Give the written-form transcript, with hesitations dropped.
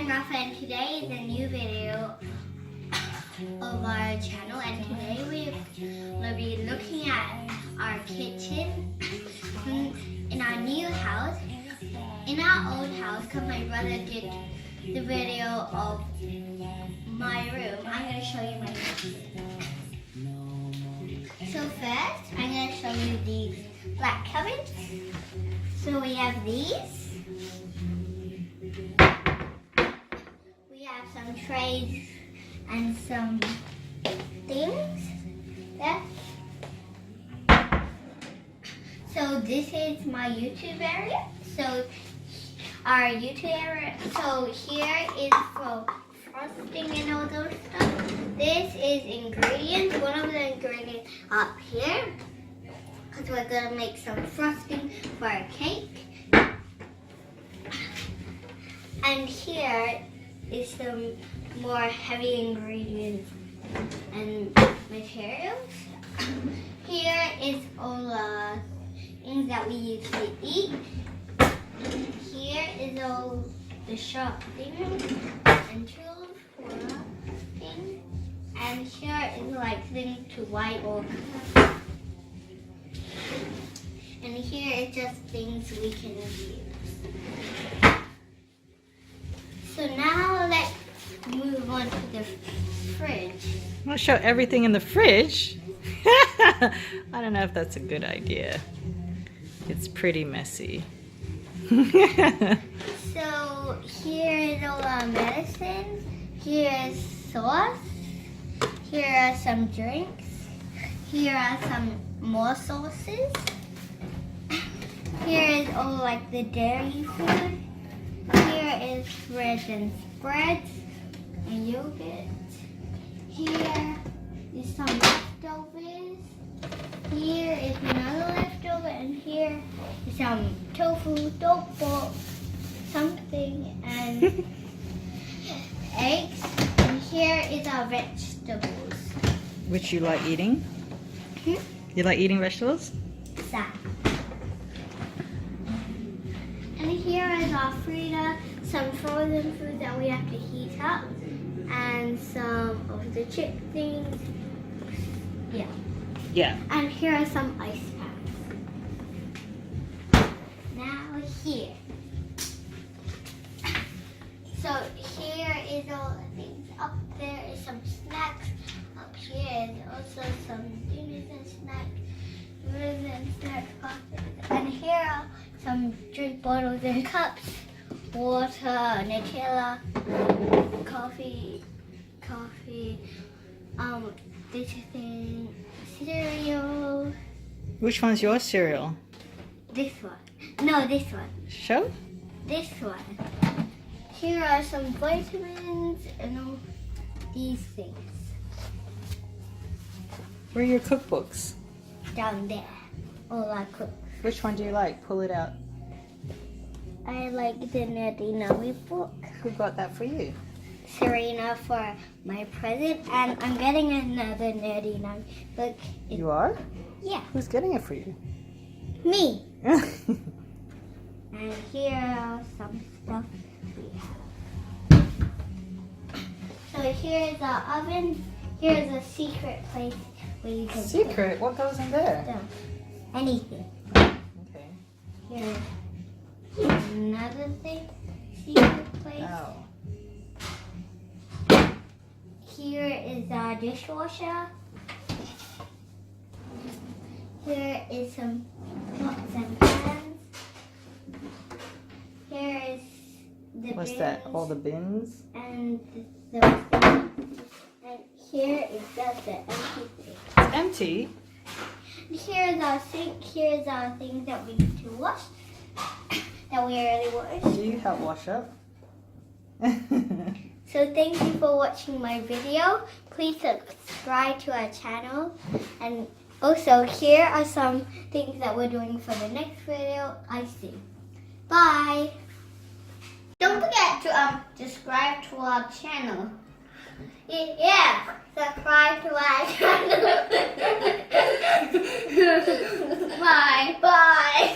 Gabri&Rafa, and today is a new video of our channel, and today we're going to be looking at our kitchen in our new house. In our old house, because my brother did the video of my room, I'm going to show you my room. So first, I'm going to show you these black cupboards. So we have these. We have some trays and some things there. So this is my YouTube area. So our YouTube area. So here is for frosting and all those stuff. This is ingredients. One of the ingredients up here, because we're gonna make some frosting for our cake. And here is some more heavy ingredients and materials. Here is all the things that we usually eat. Here is all the sharp things and tools for things. And here is like things to wipe or cut. And here is just things we can use. So now let's move on to the fridge. I'll show everything in the fridge. I don't know if that's a good idea. It's pretty messy. So here is all our medicines. Here is sauce. Here are some drinks. Here are some more sauces. Here is all like the dairy food. Here is breads and spreads and yogurt. Here is some leftovers. Here is another leftover, and here is some tofu, something, and eggs. And here is our vegetables. Which you like eating? You like eating vegetables? And here is our freezer, some frozen food that we have to heat up, and some of the chip things. Yeah. Yeah. And here are some ice packs. Now here. So here is all the things. Up there is some snacks. Up here is also some dinners and snacks. Dinners and snack pockets. And here are some drink bottles and cups. Water, Nutella, coffee, this thing, cereal. Which one's your cereal? This one. No, this one. Show? This one. Here are some vitamins and all these things. Where are your cookbooks? Down there. All I cook. Which one do you like? Pull it out. I like the Nerdy Nummy book. Who got that for you? Serena for my present, and I'm getting another Nerdy Nummy book. You are? Yeah. Who's getting it for you? Me. And here are some stuff we have. So here is our oven. Here is a secret place where you can Secret? What goes in there? put anything. Okay. Here's another thing. Secret place. Oh. Here is our dishwasher. Here is some pots and pans. Here is the What's bins. that? All the bins? And those things. And here is just the empty thing. It's empty. Here is our sink. Here is our things that we need to wash. That we already washed. Do you help wash up? So thank you for watching my video. Please subscribe to our channel. And also here are some things that we're doing for the next video. I see. Bye. Don't forget to subscribe to our channel. Yeah, subscribe to our channel. Bye. Bye.